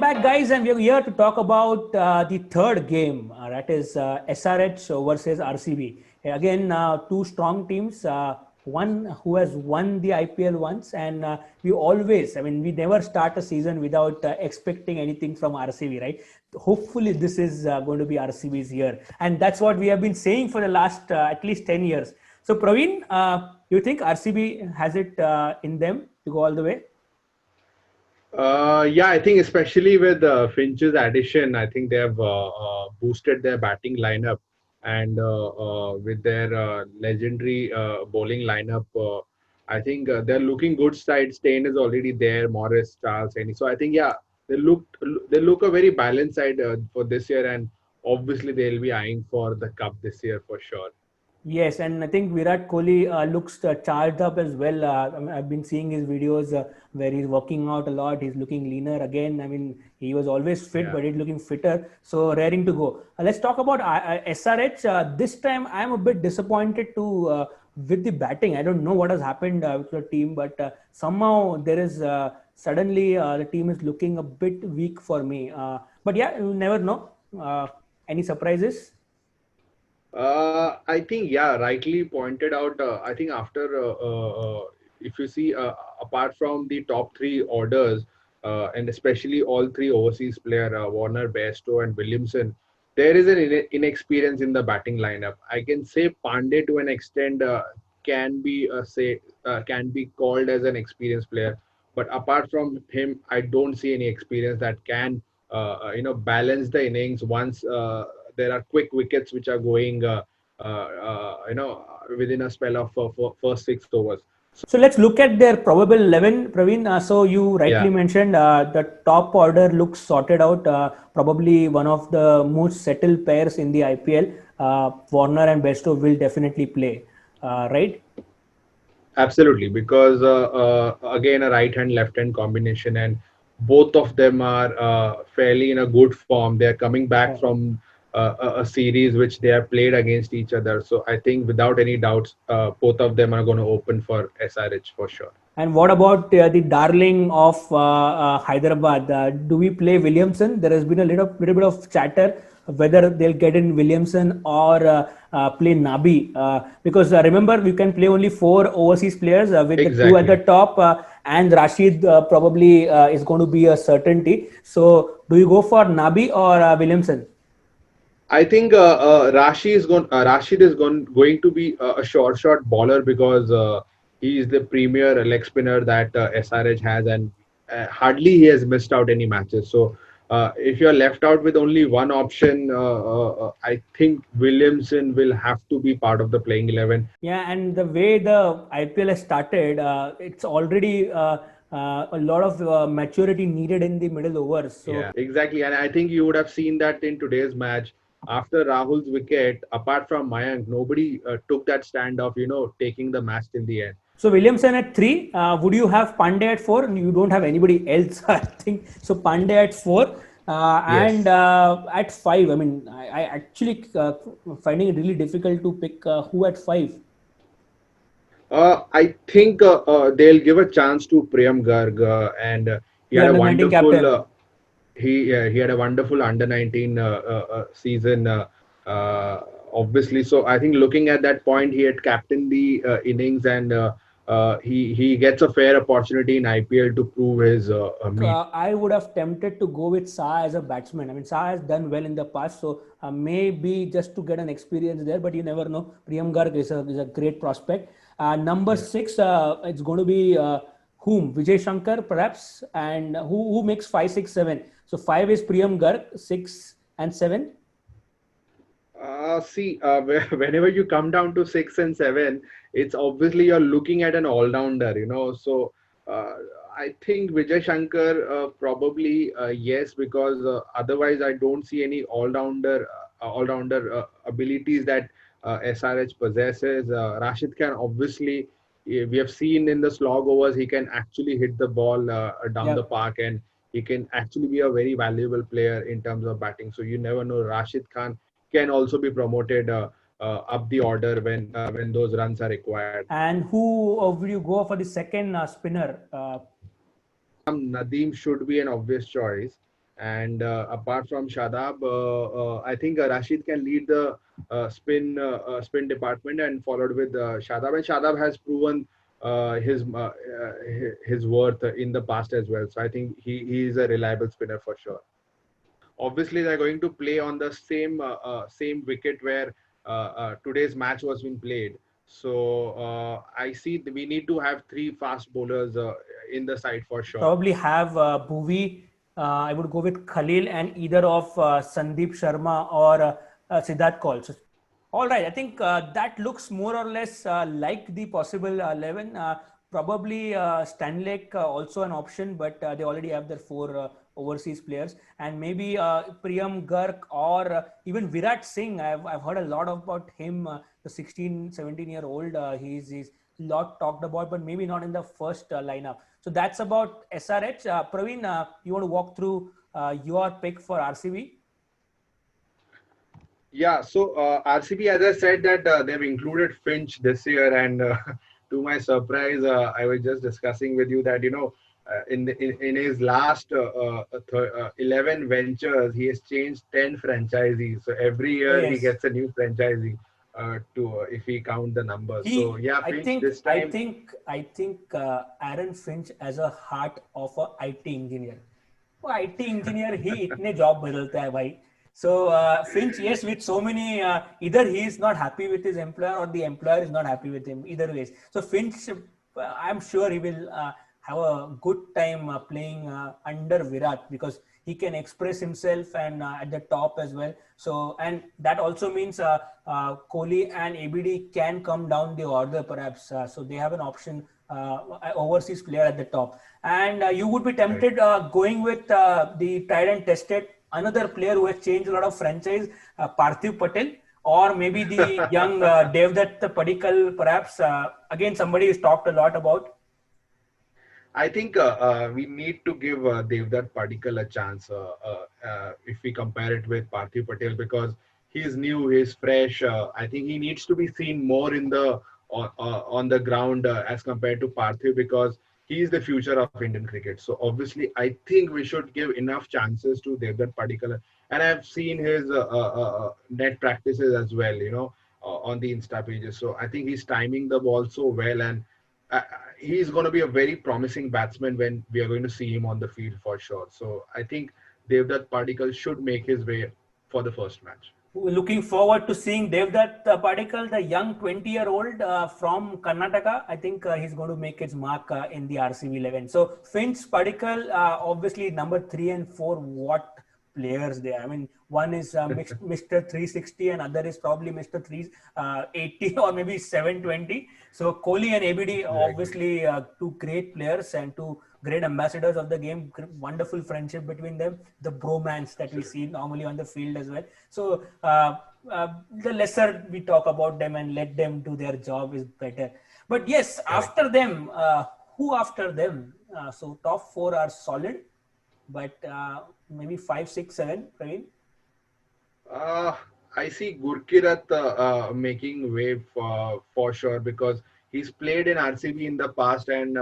back, guys, and we're here to talk about the third game. That is SRH versus RCB. Again, two strong teams. One who has won the IPL once, and we always, I mean, we never start a season without expecting anything from RCB, right? Hopefully, this is going to be RCB's year, and that's what we have been saying for the last at least 10 years. So, Praveen, you think RCB has it in them to go all the way? Yeah, I think especially with Finch's addition, I think they have boosted their batting lineup, and with their legendary bowling lineup, I think they're looking good side. Stain is already there, Morris, Charles, any. So I think yeah, they look a very balanced side for this year, and obviously they'll be eyeing for the cup this year for sure. Yes, and I think Virat Kohli looks charged up as well. I've been seeing his videos where he's working out a lot. He's looking leaner again. I mean, he was always fit, Yeah. but he's looking fitter. So raring to go. Let's talk about SRH. This time, I'm a bit disappointed to with the batting. I don't know what has happened with the team, but somehow there is suddenly the team is looking a bit weak for me. But yeah, you never know. Any surprises? I think, yeah, rightly pointed out. I think if you see, apart from the top three orders, and especially all three overseas player, Warner, Bairstow, and Williamson, there is an inexperience in the batting lineup. I can say Pandey to an extent can be called as an experienced player, but apart from him, I don't see any experience that can balance the innings once there are quick wickets which are going within a spell of first 6 overs. So let's look at their probable 11, Praveen. So you rightly Yeah, mentioned the top order looks sorted out. Probably one of the most settled pairs in the IPL. Warner and Besto will definitely play, right? absolutely, because again, a right hand left hand combination, and both of them are fairly in a good form. They are coming back from a series which they have played against each other. So I think without any doubts, both of them are going to open for SRH for sure. And what about the darling of Hyderabad? Do we play Williamson? There has been a little bit of chatter whether they'll get in Williamson or play Nabi. Because remember, we can play only four overseas players with the two at the Exactly. top, and Rashid probably is going to be a certainty. So, do you go for Nabi or Williamson? I think Rashid is going to be a short bowler because he is the premier leg spinner that SRH has, and hardly he has missed out any matches. So if you are left out with only one option, I think Williamson will have to be part of the playing 11. Yeah, and the way the IPL has started, it's already a lot of maturity needed in the middle overs. So Yeah, exactly. And I think you would have seen that in today's match. After Rahul's wicket, apart from Mayank, nobody took that stand of, taking the match till the end. So Williamson at three. Would you have Pandey at four? You don't have anybody else, I think. So Pandey at four, and Yes. at five. I mean, I actually finding it really difficult to pick who at five. I think they'll give a chance to Priyam Garg, and he The had a under 19 wonderful captain. he had a wonderful under 19 season. Obviously, so I think looking at that point, he had captained the innings, and he gets a fair opportunity in IPL to prove his meat. I would have tempted to go with Shah as a batsman. I mean, Shah has done well in the past, so maybe just to get an experience there. But you never know. Priyam Garg is a great prospect. Number Yeah. six, it's going to be whom? Vijay Shankar, perhaps, and who makes five, six, seven. So five is Priyam Garg, six and seven. See, whenever you come down to 6 and 7, it's obviously you're looking at an all-rounder. So uh, I think Vijay Shankar probably yes, because otherwise I don't see any all-rounder abilities that SRH possesses. Rashid Khan, obviously, we have seen in the slog overs, he can actually hit the ball down the Yeah. park, and he can actually be a very valuable player in terms of batting. So you never know. Rashid Khan can also be promoted up the order when those runs are required. And who will you go for the second spinner? Nadeem should be an obvious choice, And apart from Shadab, I think Rashid can lead the spin department, and followed with Shadab. And Shadab has proven his worth in the past as well. So I think he is a reliable spinner for sure. Obviously, they're going to play on the same wicket where today's match was being played. So I see we need to have three fast bowlers in the side for sure. Probably have Bhuvi. I would go with Khalil and either of Sandeep Sharma or Siddharth Kaul. So, all right, I think that looks more or less like the possible 11. Probably Stanley also an option, but they already have their four overseas players, and maybe Priyam Garg or even Virat Singh. I've heard a lot about him, the 16, 17-year-old. He's lot talked about, but maybe not in the first lineup. So that's about SRH. Praveen, you want to walk through your pick for RCB? Yeah, so RCB, as I said, that they've included Finch this year, and to my surprise, I was just discussing with you that in his last 11 ventures, he has changed 10 franchisees. So every Oh year he yes, gets a new franchisee to if we count the numbers. So yeah, I Finch think this I time. think I think Aaron Finch as a heart of a IT engineer. वो IT engineer ही इतने job बदलता है भाई. So Finch, yes, with so many, either he is not happy with his employer or the employer is not happy with him. Either ways. So Finch, I'm sure he will have a good time playing under Virat because he can express himself and at the top as well. So and that also means Kohli and ABD can come down the order perhaps. So they have an option, overseas player at the top. And you would be Right. tempted going with the tried and tested another player who has changed a lot of franchise, Parthiv Patel, or maybe the young Devdutt Padikkal, perhaps. Again, somebody is talked a lot about. I think we need to give Devdutt Padikkal a chance if we compare it with Parthiv Patel, because he's new, he's fresh. I think he needs to be seen more in the on the ground as compared to Parthiv, because he is the future of Indian cricket. So obviously, I think we should give enough chances to Devdutt Padikkal. And I've seen his net practices as well, on the Insta pages. So I think he's timing the ball so well, and uh, he's going to be a very promising batsman when we are going to see him on the field for sure. So I think Devdutt Padikkal should make his way for the first match. Looking forward to seeing Devdutt Padikkal, the young 20-year-old from Karnataka. I think he's going to make his mark in the RCB 11. So Finch, Padikkal, obviously number 3 and 4. What players they are? I mean, one is Mr. 360, and other is probably Mr. 380 or maybe 720. So Kohli and ABD, Exactly. obviously two great players and two great ambassadors of the game. Wonderful friendship between them. The bromance that we Absolutely. see normally on the field as well. So the lesser we talk about them and let them do their job is better. But yes, Correct. after them, who after them? So top four are solid, but maybe 5, 6, 7. Praveen. Uh, I see Gurkirat making wave for sure, because he's played in RCB in the past, and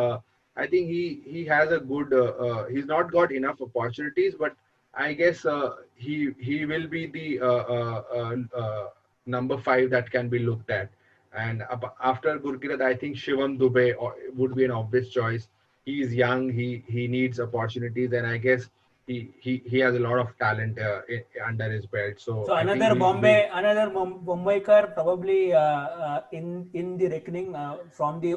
I think he has a good. He's not got enough opportunities, but I guess he will be the number 5 that can be looked at. And after Gurkirat, I think Shivam Dubey would be an obvious choice. He's young. He needs opportunities, and I guess he has a lot of talent under his belt. So So I think another he's been. another Mumbaiker probably in the reckoning from the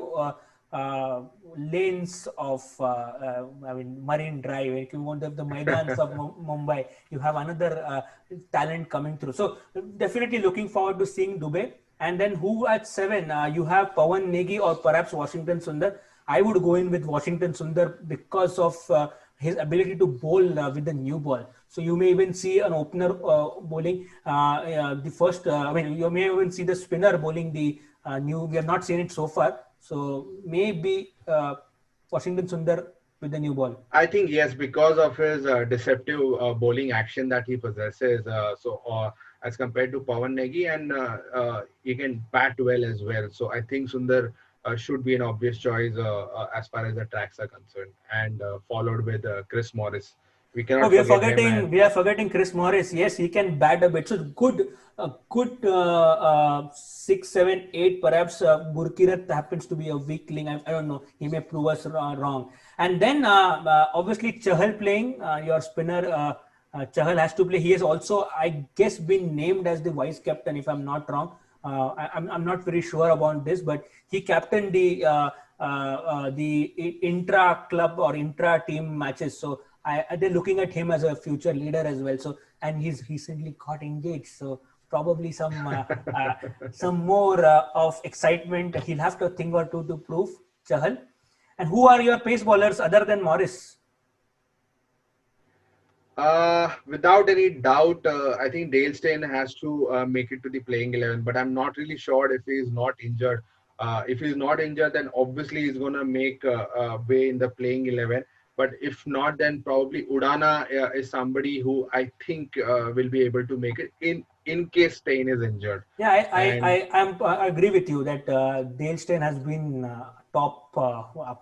lanes of I mean Marine Drive. If you want to have the Maidans of Mumbai, you have another talent coming through. So definitely looking forward to seeing Dubey. And then who at 7? You have Pawan Negi or perhaps Washington Sundar. I would go in with Washington Sundar because of his ability to bowl with the new ball. So you may even see an opener bowling the first. I mean, you may even see the spinner bowling the new. We have not seen it so far. So maybe Washington Sundar with the new ball. I think yes, because of his deceptive bowling action that he possesses. As compared to Pawan Negi, and he can bat well as well. So I think Sundar should be an obvious choice as far as the tracks are concerned, and followed with Chris Morris. We Oh, cannot forget him. And we are forgetting Chris Morris. Yes, he can bat a bit. So good, good 6, 7, 8. Perhaps Gurkirat happens to be a weak link. I don't know. He may prove us wrong. And then obviously Chahal playing your spinner. Chahal has to play. He has also, I guess, been named as the vice captain, if I'm not wrong. I'm not very sure about this, but he captained the intra club or intra team matches. So they're looking at him as a future leader as well. So, and he's recently got engaged. So probably some more of excitement. He'll have to think or two to prove, Chahal. And who are your pace bowlers other than Morris? without any doubt, I think Dale Steyn has to make it to the playing 11, but I'm not really sure if he's not injured. If he's not injured, then obviously he's going to make way in the playing 11. But if not, then probably Udana is somebody who I think will be able to make it in case Steyn is injured. Yeah, And I agree with you that Dale Steyn has been top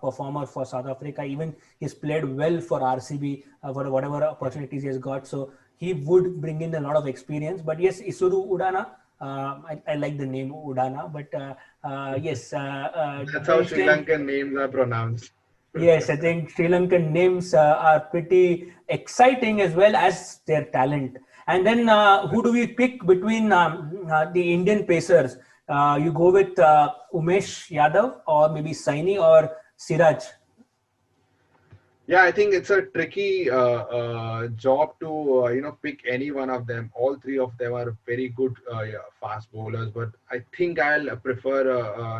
performer for South Africa. Even he's played well for RCB for whatever opportunities he has got. So he would bring in a lot of experience. But yes, Isuru Udana, I like the name Udana. But yes, that's how Dale Sri Steyn. Lankan names are pronounced. Yes, I think Sri Lankan names are pretty exciting as well as their talent. And then who do we pick between the Indian pacers? You go with Umesh Yadav or maybe Saini or Siraj? Yeah, I think it's a tricky job to pick any one of them. All three of them are very good yeah, fast bowlers, but I think I'll prefer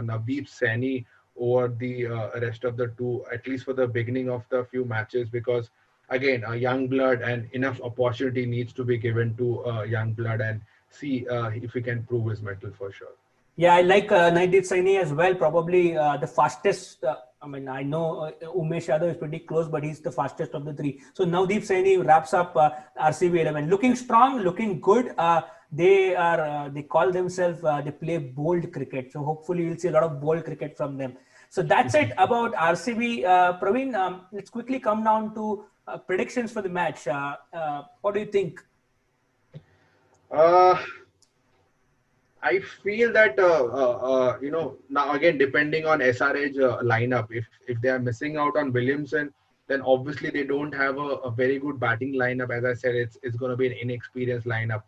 Navdeep Saini over the rest of the two, at least for the beginning of the few matches, because again, young blood and enough opportunity needs to be given to young blood and see if he can prove his mettle for sure. Yeah, I like Naidit Saini as well. Probably the fastest. I mean, I know Umesh Yadav is pretty close, but he's the fastest of the three. So Navdeep Saini wraps up RCB 11. Looking strong, looking good. They call themselves, they play bold cricket. So hopefully you'll see a lot of bold cricket from them. So that's it about RCB. Praveen, let's quickly come down to predictions for the match. What do you think? Uh, I feel that now again depending on SRH lineup, if they are missing out on Williamson, then obviously they don't have a very good batting lineup. As I said, it's going to be an inexperienced lineup.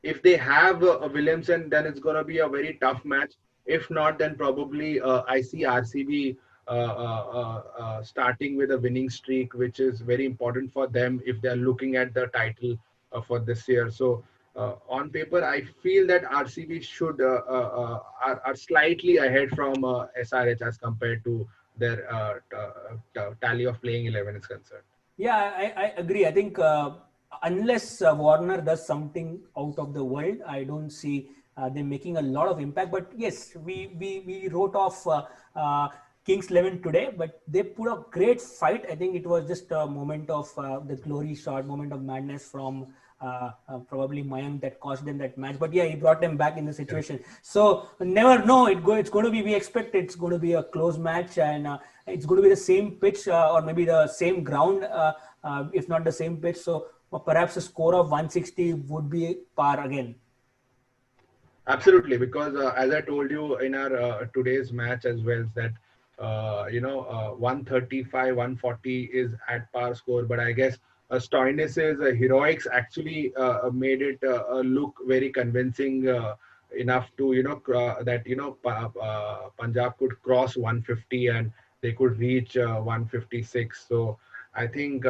If they have a Williamson, then it's going to be a very tough match. If not, then probably I see RCB starting with a winning streak, which is very important for them if they are looking at the title for this year. So on paper, I feel that RCB are slightly ahead from SRH as compared to their tally of playing 11 is concerned. Yeah, I agree. I think unless Warner does something out of the world, I don't see them making a lot of impact. But yes, we wrote off Kings 11 today, but they put a great fight. I think it was just a moment of the glory shot, moment of madness from probably Mayank that cost them that match. But yeah, he brought them back in the situation. So never know. It's going to be. We expect it's going to be a close match, and it's going to be the same pitch or maybe the same ground, if not the same pitch. So perhaps a score of 160 would be par again. Absolutely, because as I told you in our today's match as well, that 135, 140 is at par score. But I guess Stoinis' heroics actually made it look very convincing enough to that Punjab could cross 150 and they could reach 156. So I think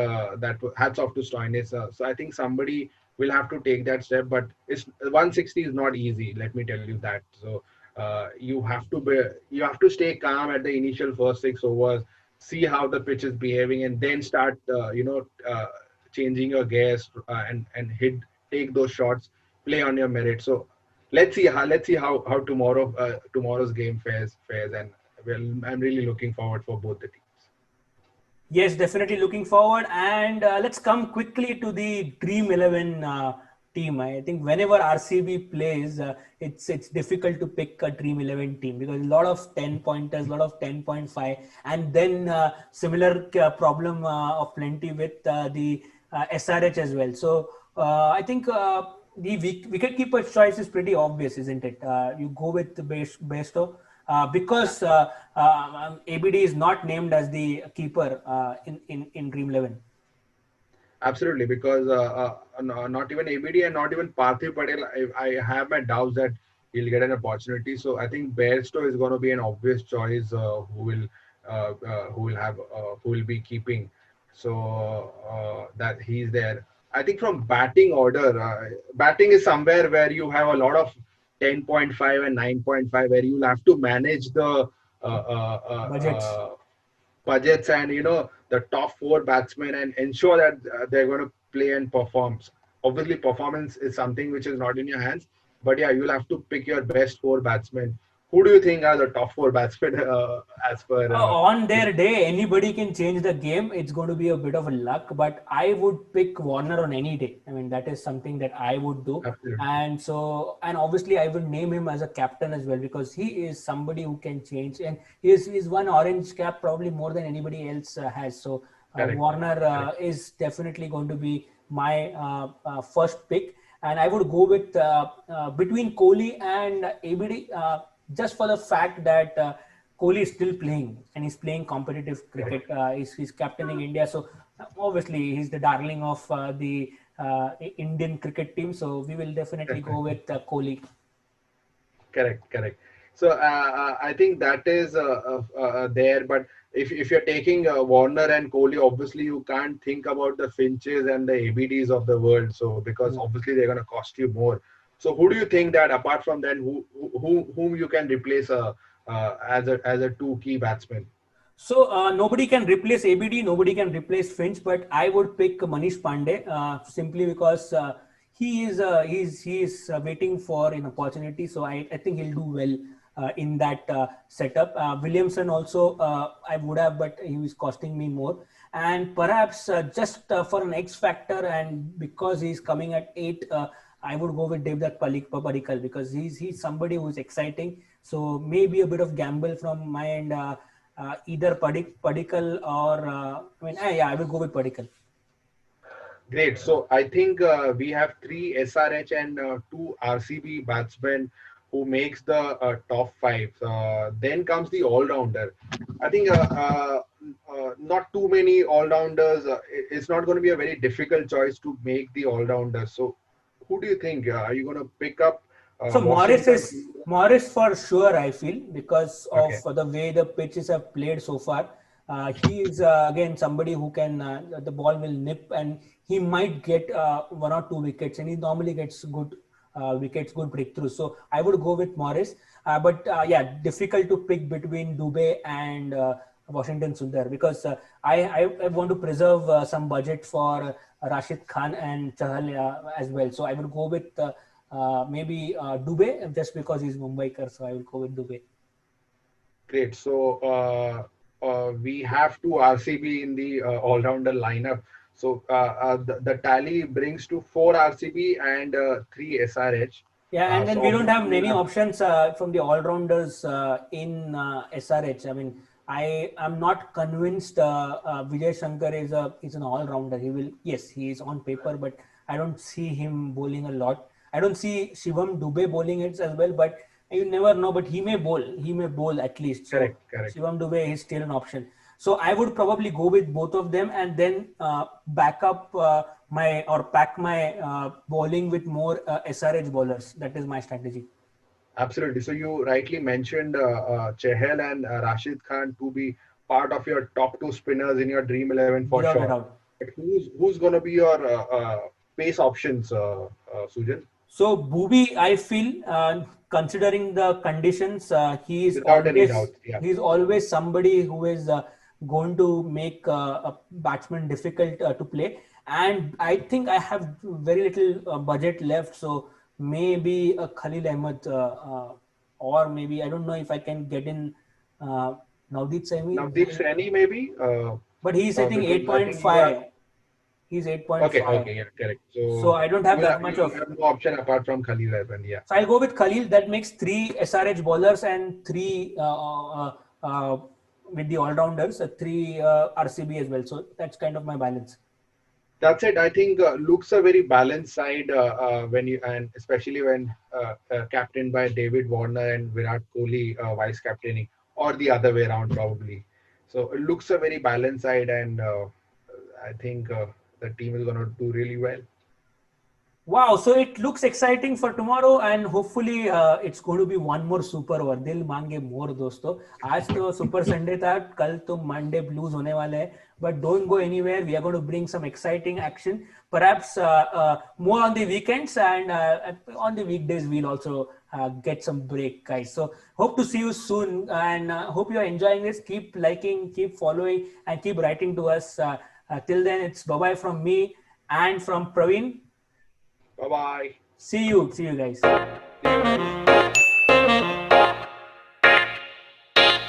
hats off to Stoinis. So I think somebody will have to take that step, but it's 160 is not easy. Let me tell you that. So you have to stay calm at the initial first 6 overs, see how the pitch is behaving, and then start changing your gears and take those shots, play on your merit. So let's see how tomorrow's game fares, and well, I'm really looking forward for both the teams. Yes, definitely looking forward. And let's come quickly to the Dream 11 team. I think whenever RCB plays, it's difficult to pick a Dream 11 team because a lot of 10 pointers, a lot of 10.5, and then similar problem of plenty with the SRH as well. So I think the wicket-keeper choice is pretty obvious, isn't it? You go with the Bairstow because ABD is not named as the keeper in Dream 11. Absolutely, because not even ABD and not even Parthiv Patel, I have my doubts that he'll get an opportunity. So I think Bairstow is going to be an obvious choice who will be keeping. So that he's there. I think from batting order, batting is somewhere where you have a lot of 10.5 and 9.5, where you'll have to manage the Budgets. budgets and the top four batsmen and ensure that they're going to play and perform. Obviously, performance is something which is not in your hands, but yeah, you'll have to pick your best four batsmen. Who do you think are the top four batsmen as per? On their day, anybody can change the game. It's going to be a bit of a luck, but I would pick Warner on any day. I mean, that is something that I would do. Absolutely. And obviously, I would name him as a captain as well because he is somebody who can change. And he's one orange cap probably more than anybody else has. So Warner is definitely going to be my first pick. And I would go with between Kohli and ABD just for the fact that Kohli is still playing and he's playing competitive cricket. He's captaining India. So obviously he's the darling of the Indian cricket team. So we will definitely go with Kohli. Correct. So I think that is there. But if you're taking Warner and Kohli, obviously you can't think about the Finches and the ABDs of the world. So because obviously they're going to cost you more. So who do you think that apart from that, whom you can replace as a two key batsman? So nobody can replace ABD, nobody can replace Finch, but I would pick Manish Pandey simply because he is waiting for an opportunity. So I think he'll do well in that setup. Williamson also I would have, but he was costing me more. And perhaps just for an X factor, and because he's coming at 8, I would go with Devdutt Padikkal because he's somebody who's exciting. So maybe a bit of gamble from my end. Either Padikkal or I will go with Padikkal. Great. So I think we have 3 SRH and 2 RCB batsmen who makes the top 5. Then comes the all-rounder. I think not too many all-rounders. It's not going to be a very difficult choice to make the all-rounder. So who do you think? Are you going to pick up? So Morris for sure, I feel, because of the way the pitches have played so far. He is again somebody who can the ball will nip and he might get 1 or 2 wickets, and he normally gets good wickets, good breakthroughs. So I would go with Morris, but difficult to pick between Dubey and Washington Sundar because I want to preserve some budget for Rashid Khan and Chahal as well. So I would go with maybe Dubey just because he's Mumbaikar. So I will go with Dubey. Great. So we have 2 RCB in the all-rounder lineup. So the tally brings to 4 RCB and 3 SRH. Yeah, and then we don't have many options from the all-rounders in SRH. I mean, I am not convinced Vijay Shankar is an all-rounder. He is on paper, but I don't see him bowling a lot. I don't see Shivam Dubey bowling it as well, but you never know. But he may bowl. He may bowl at least. So correct. Shivam Dubey is still an option. So I would probably go with both of them and then pack my bowling with more SRH bowlers. That is my strategy. Absolutely. So you rightly mentioned Chahal and Rashid Khan to be part of your top 2 spinners in your Dream 11 for sure. But who's going to be your pace options, Sujan? So Bhubi, I feel, considering the conditions, he's always somebody who is going to make a batsman difficult to play. And I think I have very little budget left. So maybe a Khalil Ahmed or maybe, I don't know if I can get in Navdeep Saini. Navdeep Saini maybe? But he's hitting 8.5. He's 8.5. Okay, yeah, correct. So I don't have that much of. You have no option apart from Khalil Ahmed, yeah. So I'll go with Khalil. That makes 3 SRH bowlers and 3 with the all-rounders, 3 RCB as well. So that's kind of my balance. That's it. I think looks a very balanced side when you, and especially when captained by David Warner and Virat Kohli vice captaining, or the other way around probably. So it looks a very balanced side, and I think the team is going to do really well. Wow, so it looks exciting for tomorrow and hopefully it's going to be one more super over. दिल मांगे more दोस्तों. आज तो super Sunday था, कल तो Monday blues होने वाले हैं. But don't go anywhere. We are going to bring some exciting action. Perhaps more on the weekends and on the weekdays we'll also get some break, guys. So hope to see you soon and hope you're enjoying this. Keep liking, keep following, and keep writing to us. Till then, it's bye-bye from me and from Praveen. Bye bye. See you guys. See you guys.